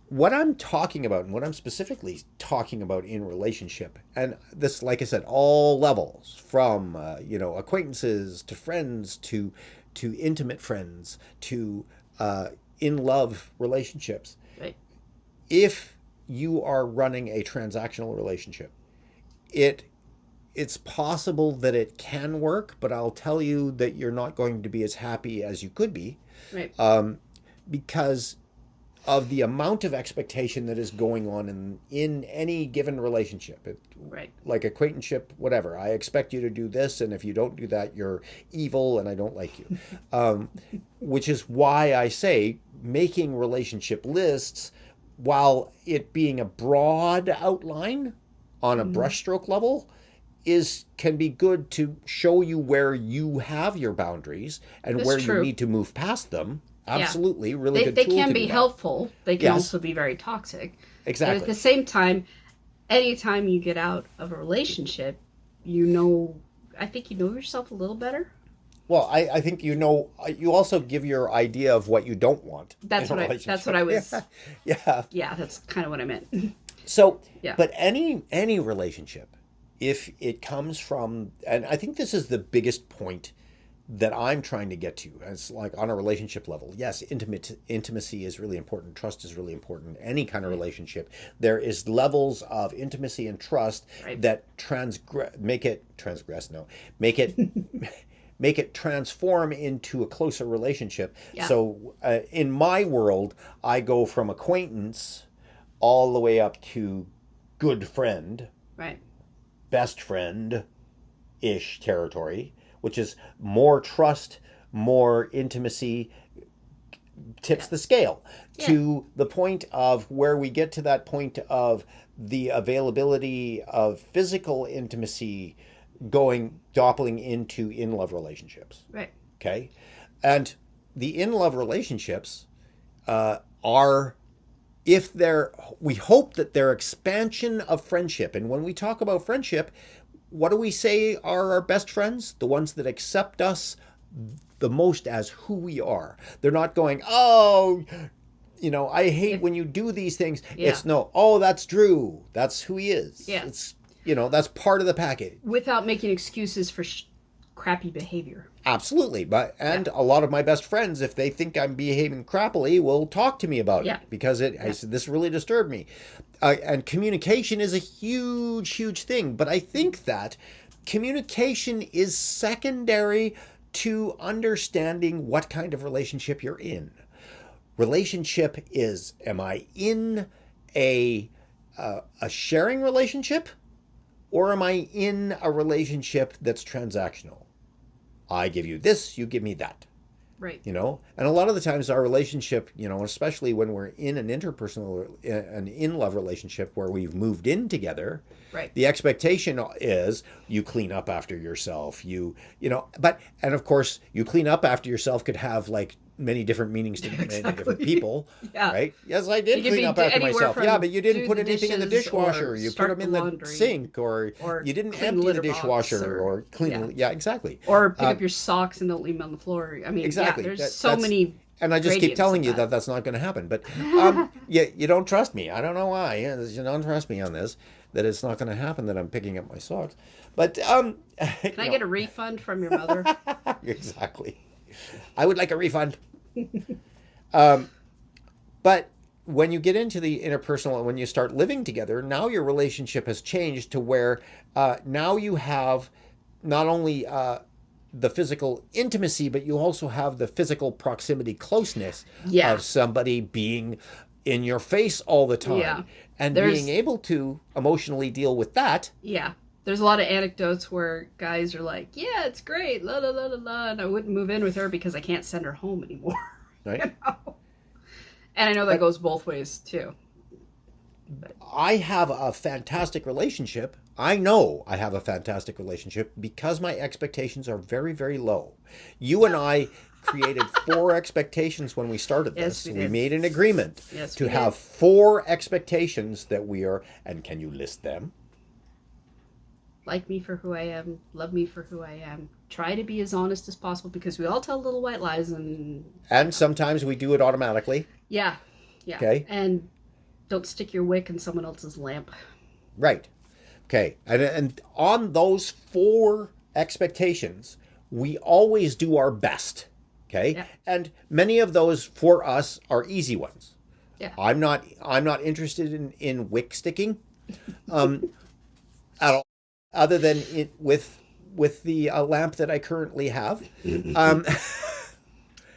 what I'm talking about, and what I'm specifically talking about in relationship, and this, like I said, all levels from acquaintances to friends to intimate friends to in love relationships. right. If you are running a transactional relationship, it's possible that it can work, but I'll tell you that you're not going to be as happy as you could be Right. because of the amount of expectation that is going on in any given relationship. Right. Like acquaintanceship, whatever. I expect you to do this, and if you don't do that, you're evil, and I don't like you. Which is why I say making relationship lists, while it being a broad outline on a brushstroke level, can be good to show you where you have your boundaries and That's where true. you need to move past them. Absolutely, really good They tool can to be do that. helpful. They can Yes. also be very toxic. And Exactly. at the same time, anytime you get out of a relationship, I think you know yourself a little better. Well, I think you also give your idea of what you don't want. That's in a what I was. relationship. Yeah. Yeah, that's kind of what I meant. So, Yeah. but any relationship, if it comes from, and I think this is the biggest point that I'm trying to get to, it's like on a relationship level. Yes, intimacy is really important. Trust is really important. Any kind of relationship, there is levels of intimacy and trust Right. that make it transform into a closer relationship. Yeah. So in my world, I go from acquaintance all the way up to good friend, Right. best friend-ish territory, which is more trust, more intimacy, tips the scale to the point of where we get to that point of the availability of physical intimacy doppling into in-love relationships. Right. Okay? And the in-love relationships are, we hope that they're expansion of friendship. And when we talk about friendship, what do we say are our best friends? The ones that accept us the most as who we are. They're not going, oh, I hate when you do these things. Yeah. It's no, oh, that's Drew. That's who he is. Yeah. It's, that's part of the package. Without making excuses for crappy behavior. Absolutely. A lot of my best friends, if they think I'm behaving crappily, will talk to me about Yeah. it because I said, this really disturbed me. And communication is a huge, huge thing. But I think that communication is secondary to understanding what kind of relationship you're in. Relationship is, am I in a sharing relationship, or am I in a relationship that's transactional? I give you this, you give me that. Right. And a lot of the times our relationship, especially when we're in an in-love relationship where we've moved in together, Right. the expectation is you clean up after yourself. And of course, you clean up after yourself could have like many different meanings to many Exactly. different people, Yeah. right? Yes, I It did could clean be up after anywhere myself. from Yeah, but you didn't do put the anything in the dishes dishwasher. or You put start them in the the laundry sink, or you didn't clean empty the litter box dishwasher, or clean. yeah. Yeah, exactly. Or pick up your socks and don't leave them on the floor. I mean, Exactly. yeah, there's That's many and I just keep gradients telling of you that. that's not going to happen. But you don't trust me. I don't know why. You don't trust me on this. That it's not going to happen. That I'm picking up my socks. But Can I get a refund from your mother? exactly. I would like a refund. But when you get into the interpersonal, when you start living together, now your relationship has changed to where now you have not only the physical intimacy, but you also have the physical proximity closeness Yeah. of somebody being in your face all the time, Yeah. and There's- being able to emotionally deal with that. Yeah. There's a lot of anecdotes where guys are like, yeah, it's great, la la la la la, and I wouldn't move in with her because I can't send her home anymore. Right? You know? And I know that goes both ways too. I have a fantastic relationship. I know I have a fantastic relationship because my expectations are very, very low. You and I created 4 expectations when we started Yes, this. we We did. made an agreement Yes, to we have did. 4 expectations that we are, and can you list them? Like me for who I am, love me for who I am. Try to be as honest as possible because we all tell little white lies and And sometimes we do it automatically. yeah. Yeah. Okay. And don't stick your wick in someone else's lamp. Right. Okay. And on those 4 expectations, we always do our best. Okay. Yeah. And many of those for us are easy ones. Yeah. I'm not interested in wick sticking, at all, other than it with the lamp that I currently have.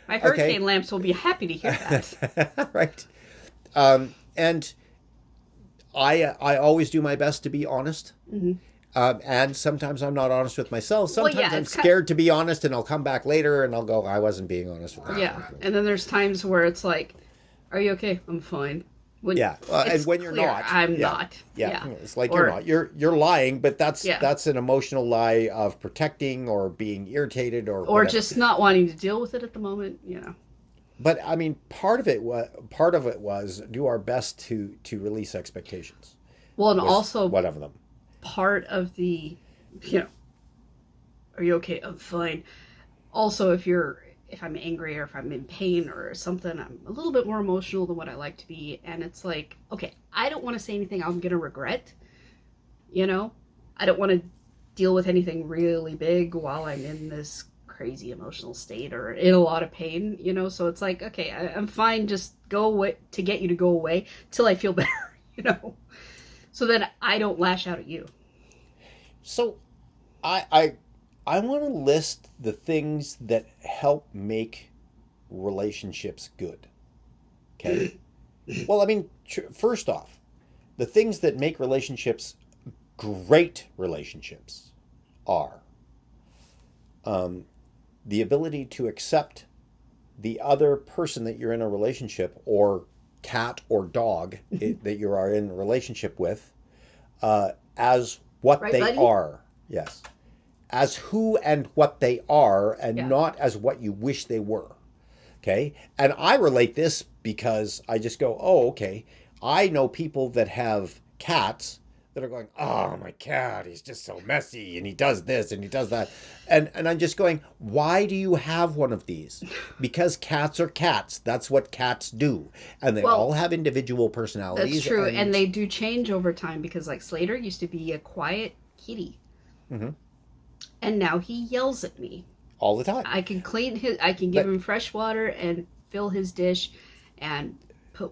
My hurricane lamps will be happy to hear that. Right. And I always do my best to be honest. Mm-hmm. And sometimes I'm not honest with myself. Well, Sometimes yeah, I'm it's scared to be honest, and I'll come back later and I'll go, I wasn't being honest with myself. Yeah. And then there's times where it's like, are you okay? I'm fine. When Yeah, and it's when you're clear, not, I'm yeah. not. Yeah, Yeah. it's like Or- you're not. You're lying, but that's Yeah. that's an emotional lie of protecting or being irritated or Or whatever. just not wanting to deal with it at the moment, you know. But I mean, part of it was do our best to release expectations. Well, and with also whatever them. part of the, you know, are you okay? I'm fine. Also, if I'm angry or if I'm in pain or something, I'm a little bit more emotional than what I like to be. And it's like, okay, I don't want to say anything I'm going to regret. You know, I don't want to deal with anything really big while I'm in this crazy emotional state or in a lot of pain, you know? So it's like, okay, I'm fine. Just go away to get you to go away till I feel better, you know? So then I don't lash out at you. So, I want to list the things that help make relationships good. Okay. Well, I mean, first off, the things that make relationships great relationships are the ability to accept the other person that you're in a relationship, or cat or dog that you are in a relationship with, as what Right, they buddy? are. Yes. As who and what they are, and Yeah. not as what you wish they were. Okay. And I relate this because I just go, oh, okay. I know people that have cats that are going, oh, my cat, he's just so messy and he does this and he does that. And I'm just going, why do you have one of these? Because cats are cats. That's what cats do. And they Well, all have individual personalities. That's true, and they do change over time because, like, Slater used to be a quiet kitty, and now he yells at me. all the time. I can give him fresh water and fill his dish, and put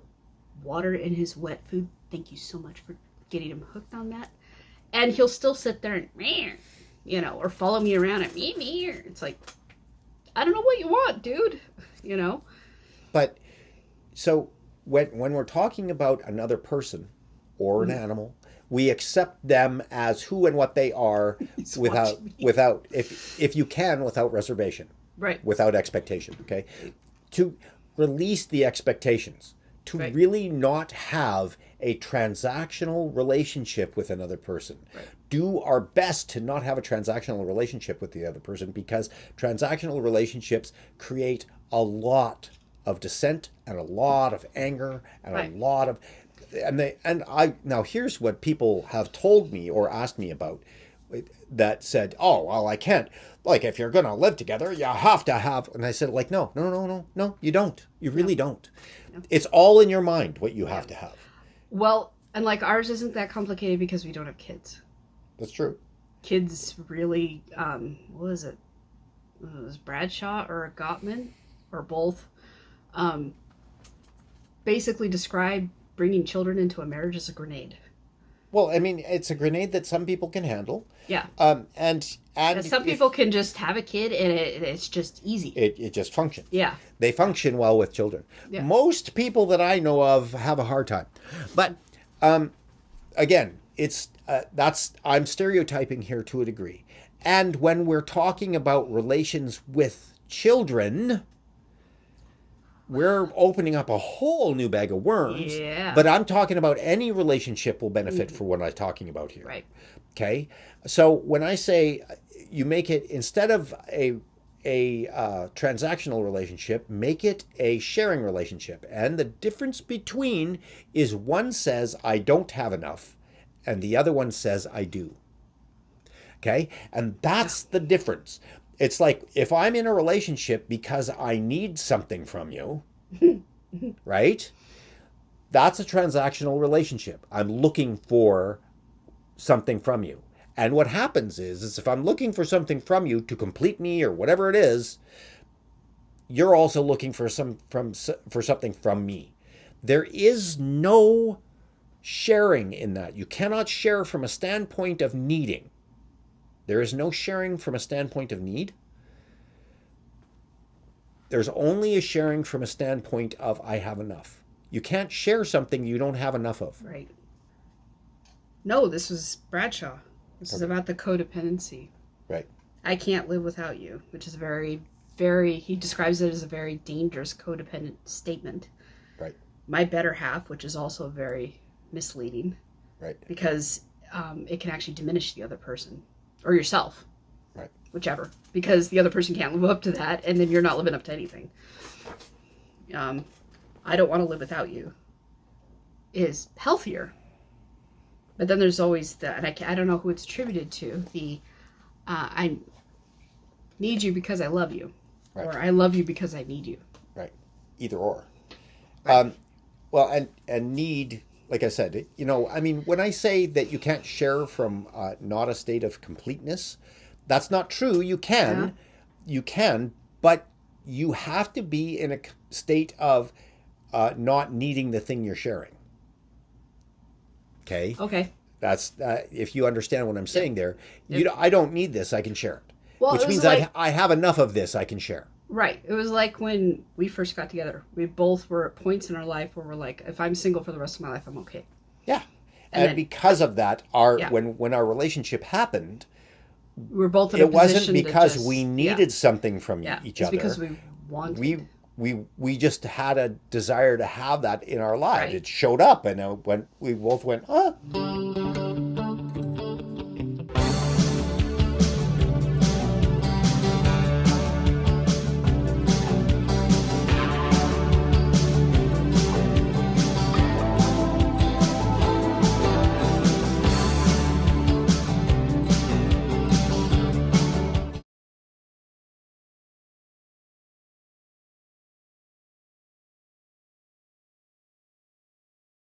water in his wet food. Thank you so much for getting him hooked on that. And he'll still sit there and, meh, you know, or follow me around and me. It's like, I don't know what you want, dude. You know. But so when we're talking about another person or an animal, we accept them as who and what they are without if you can, without reservation, Right. without expectation. Okay, to release the expectations, to Right. really not have a transactional relationship with another person. Right. Do our best to not have a transactional relationship with the other person, because transactional relationships create a lot of dissent and a lot of anger and Right. a lot of and I now here's what people have told me or asked me about that said, oh well, I can't, like, if you're gonna live together you have to have, and I said, like, no, you don't, you really don't. It's all in your mind what you have to have. Well, and like ours isn't that complicated because we don't have kids. That's true. Kids really, what was it? It was Bradshaw or Gottman or both. Basically describe bringing children into a marriage as a grenade. Well, I mean, it's a grenade that some people can handle. Yeah. And Some people can just have a kid and it's just easy. it just functions. Yeah. They function well with children. Yeah. Most people that I know of have a hard time. But again, it's I'm stereotyping here to a degree. And when we're talking about relations with children, we're opening up a whole new bag of worms. Yeah. But I'm talking about any relationship will benefit for what I'm talking about here. Right. Okay. So when I say you make it, instead of a transactional relationship, make it a sharing relationship. And the difference between is one says, I don't have enough, and the other one says, I do. Okay. And that's the difference. It's like if I'm in a relationship because I need something from you, right? That's a transactional relationship. I'm looking for something from you. And what happens is if I'm looking for something from you to complete me or whatever it is, you're also looking for something from me. There is no sharing in that. You cannot share from a standpoint of needing. There is no sharing from a standpoint of need. There's only a sharing from a standpoint of I have enough. You can't share something you don't have enough of. Right. No, this was Bradshaw. This is about the codependency. Right. I can't live without you, which is very, very, he describes it as a very dangerous codependent statement. Right. My better half, which is also very misleading. Right. Because it can actually diminish the other person. Or yourself. Right. Whichever. Because the other person can't live up to that, and then you're not living up to anything. I don't want to live without you is healthier. But then there's always the, and I don't know who it's attributed to, the I need you because I love you. Right. Or I love you because I need you. Right. Either or. Right. Well, and need, like I said, I mean, when I say that you can't share from not a state of completeness, that's not true. You can, but you have to be in a state of not needing the thing you're sharing. Okay. Okay. That's if you understand what I'm saying there. Yep. I don't need this. I can share it. Well, which it was means like- I have enough of this. I can share. Right. It was like when we first got together. We both were at points in our life where we're like, if I'm single for the rest of my life, I'm okay. Yeah. And And then- because of that, when our relationship happened, We were both in a it wasn't position to because just- we needed something from each it's other. because we wanted. We just had a desire to have that in our lives. Right. It showed up, and when we both went,